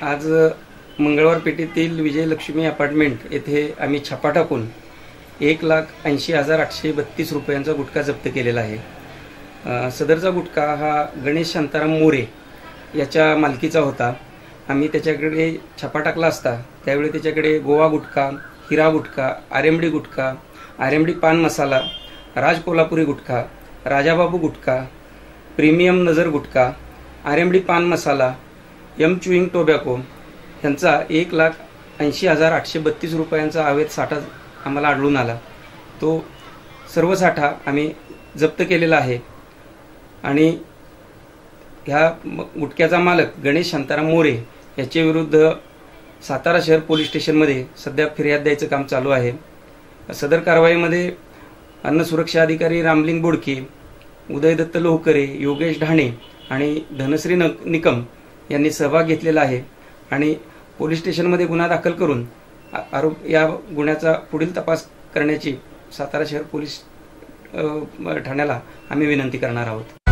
आज मंगळवार पेठेतील विजयलक्ष्मी अपार्टमेंट येथे आम्ही छापा टाकून 1,80,832 रुपयांचा गुटखा जप्त केलेला आहे। सदरचा गुटखा हा गणेश शांताराम मोरे याच्या मालकीचा होता। आम्ही त्याच्याकडे छापा टाकला असता त्यावेळी त्याच्याकडे गोवा गुटखा, हिरा गुटखा, आरेमडी गुटखा, आरेमडी पान मसाला, राज कोल्हापुरी गुटखा, राजाबाबू गुटखा, प्रीमियम नजर गुटखा, आरेमडी पान मसाला, एम च्युइंग टोबॅको यांचा 1,80,832 रुपयांचा अवैध साठा आम्हाला आढळून आला। तो सर्व साठा आम्ही जप्त केलेला आहे आणि ह्या गुटख्याचा मालक गणेश शांताराम मोरे याच्या विरुद्ध सातारा शहर पोलीस स्टेशनमध्ये सध्या फिर्याद द्यायचं काम चालू आहे। सदर कारवाईमध्ये अन्न सुरक्षा अधिकारी रामलिंग बोडके, उदयदत्त लोहकरे, योगेश ढाणे आणि धनश्री निकम यांनी सहभाग घेतलेला आहे आणि पोलीस स्टेशनमध्ये गुन्हा दाखल करून या गुन्ह्याचा पुढील तपास करण्याची सातारा शहर पोलीस ठाण्याला आम्ही विनंती करणार आहोत।